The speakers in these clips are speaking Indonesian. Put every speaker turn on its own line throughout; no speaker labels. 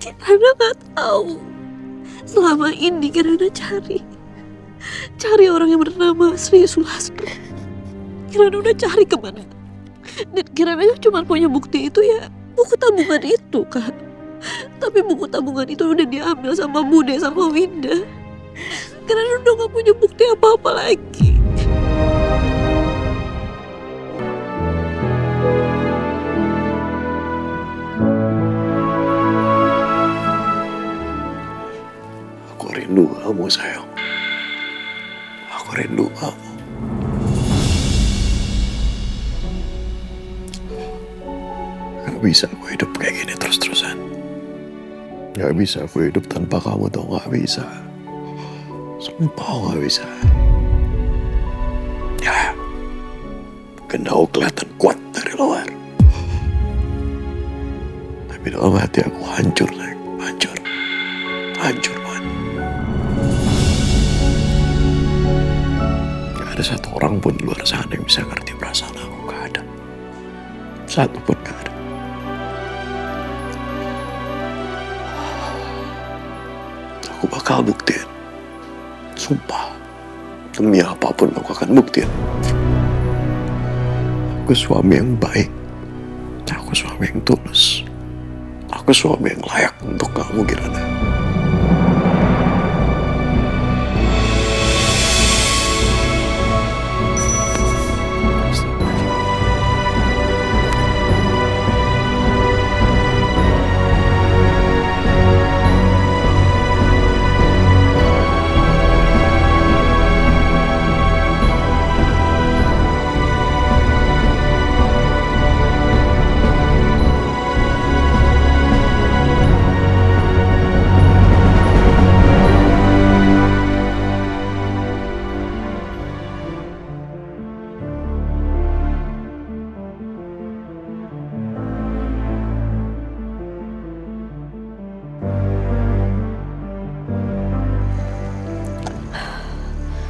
Kirana nggak tahu. Selama ini Kirana cari orang yang bernama Sri Sulasno. Kirana udah cari kemana. Dan Kirana cuma punya bukti itu ya buku tabungan itu, Kak. Tapi buku tabungan itu udah diambil sama Bude sama Winda. Kirana udah gak punya bukti apa-apa lagi.
Aku rindu kamu, sayang. Aku rindu kamu. Gak bisa aku hidup kayak gini terus-terusan. Gak bisa aku hidup tanpa kamu, tau gak bisa. Sumpah gak bisa. Ya, mungkin aku kelihatan kuat dari luar. Tapi dalam hati aku hancur, sayang. Hancur. Hancur banget. Gak ada satu orang pun di luar sana yang bisa ngerti perasaan aku. Gak ada. Satu pun gak ada. Aku bakal buktiin. Sumpah. Demi apapun aku akan buktiin. Aku suami yang baik. Aku suami yang tulus. Aku suami yang layak untuk kamu, Kirana.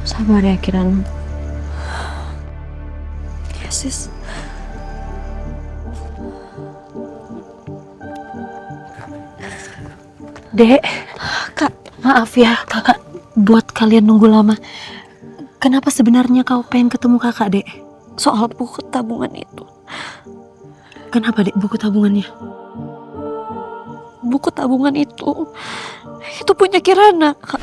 Sabar ya, Kirana.
Ya, sis.
Dek,
Kak,
maaf ya kakak buat kalian nunggu lama. Kenapa sebenarnya kau pengen ketemu kakak, Dek?
soal buku tabungan itu.
Kenapa, Dek, buku tabungannya?
Buku tabungan itu punya Kirana, Kak.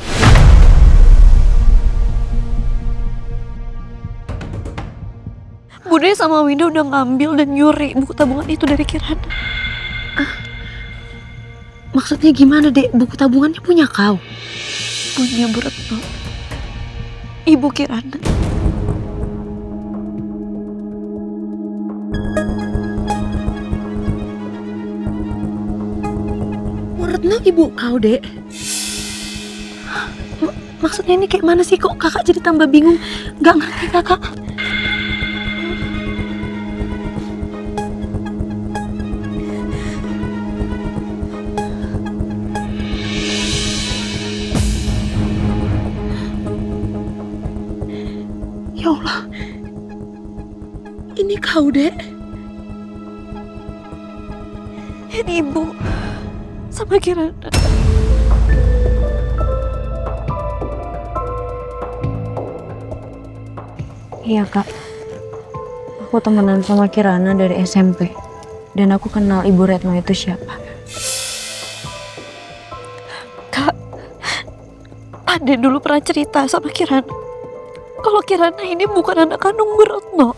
Bude sama Winda udah ngambil dan nyuri buku tabungan itu dari Kirana.
Maksudnya gimana, Dek? Buku tabungannya punya kau?
Punya Bu Retno, ibu Kirana.
Bu Retno ibu kau, Dek? Maksudnya ini kayak mana sih? Kok kakak jadi tambah bingung? Gak ngerti kakak. Ya Allah, ini kau, Dek?
Ini ibu sama Kirana.
Iya, Kak. Aku temenan sama Kirana dari SMP. Dan aku kenal Ibu Retno itu siapa.
Kak, Ade dulu pernah cerita sama Kirana kalau Kirana ini bukan anak kandung Bu Retno.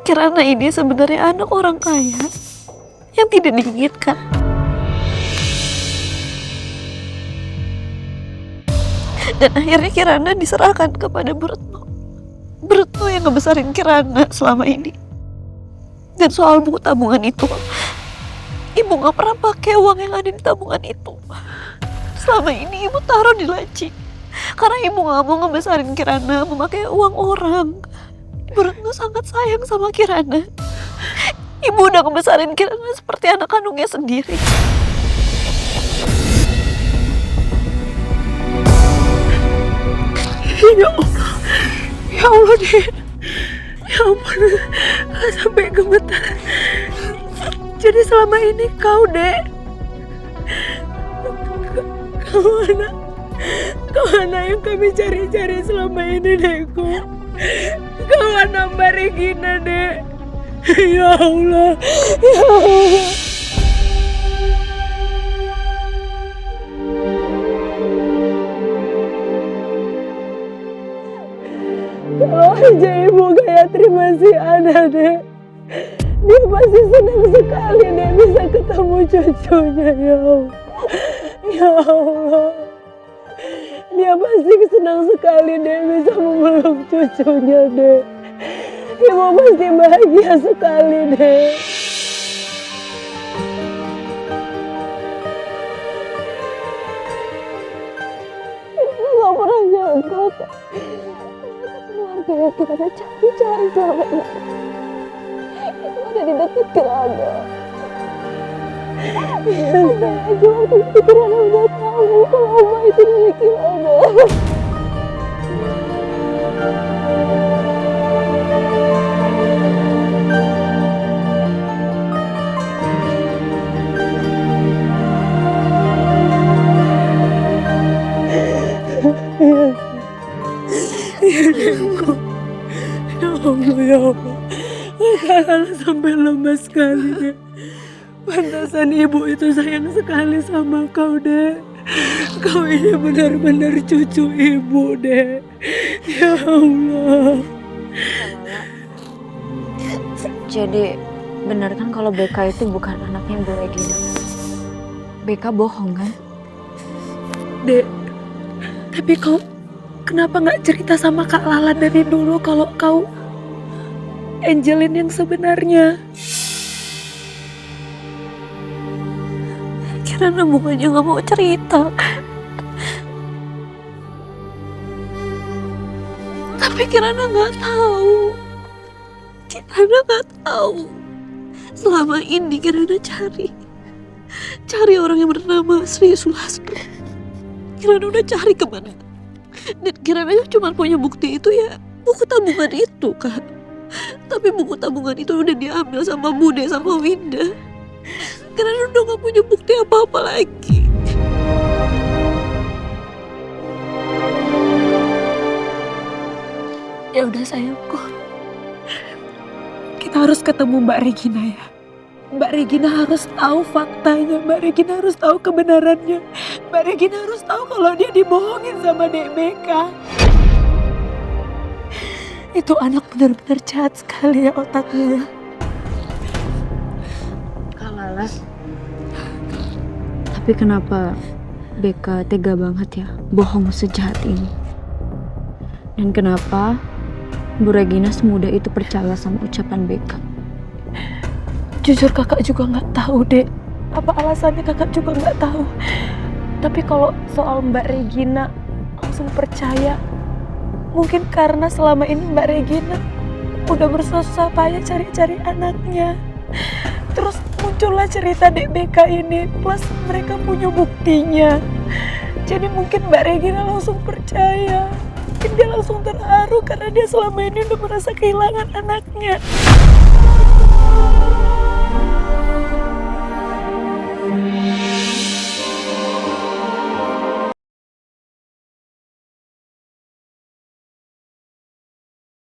Kirana ini sebenarnya anak orang kaya yang tidak diinginkan. Dan akhirnya Kirana diserahkan kepada Bu Retno. Bu Retno yang ngebesarin Kirana selama ini. Dan soal buku tabungan itu, ibu gak pernah pakai uang yang ada di tabungan itu. Selama ini ibu taruh di laci. Karena ibu gak mau ngebesarin Kirana memakai uang orang. Ibu Retno sangat sayang sama Kirana. Ibu udah ngebesarin Kirana seperti anak kandungnya sendiri.
Ya Allah, ya Allah, Dek. Ya ampun, sampai gemetar.
Jadi selama ini kau, Dek. Kau anak yang kami cari-cari selama ini, Dekku. Kau anak Mbak Regina, Dek. Ya Allah, ya Allah. Kalau aja Ibu Gayatri masih ada, Dek. Dia pasti senang sekali Dek bisa ketemu cucunya, ya Allah. Ya Allah. Dia pasti senang sekali Dek bisa memeluk cucunya, Dek. Ibu pasti bahagia sekali, Dek. Ibu gak pernah nyangka keluarga yang kita cari-cari selama ini itu ada di dekat Kirana. Saya aja waktu itu Kirana udah tahu kalau Oma itu dari Kirana. Ya Allah, ya Allah. Kakak sampai lemas sekali, Dek. Pantasan ibu itu sayang sekali sama kau, Dek. Kau ini benar-benar cucu ibu, Dek. Ya Allah.
Jadi benar kan kalau Beka itu bukan anaknya Bu Regina? Beka bohong kan?
Dek, tapi kau kenapa nggak cerita sama Kak Lala dari dulu kalau kau Angelin yang sebenarnya?
Kirana bukannya gak mau cerita. Tapi Kirana gak tahu. Kirana gak tahu. Selama ini Kirana cari orang yang bernama Sri Sulastro. Kirana udah cari kemana. Dan Kirana cuma punya bukti itu ya buku tabungan itu, Kak. Tapi buku tabungan itu udah diambil sama Bude sama Winda. Kirana udah gak punya bukti apa-apa lagi.
Ya udah sayangku, kita harus ketemu Mbak Regina ya. Mbak Regina harus tahu faktanya, Mbak Regina harus tahu kebenarannya. Mbak Regina harus tahu kalau dia dibohongin sama Dek Beka. Itu anak benar-benar jahat sekali ya otaknya.
Kak Lala. Tapi kenapa Beka tega banget ya bohong sejahat ini? Dan kenapa Bu Regina semudah itu percaya sama ucapan Beka?
Jujur kakak juga nggak tahu, Dek. Apa alasannya kakak juga nggak tahu. Tapi kalau soal Mbak Regina langsung percaya, mungkin karena selama ini Mbak Regina udah bersusah payah cari-cari anaknya. Terus muncullah cerita Dek Beka ini, plus mereka punya buktinya. Jadi mungkin Mbak Regina langsung percaya. Mungkin dia langsung terharu karena dia selama ini udah merasa kehilangan anaknya.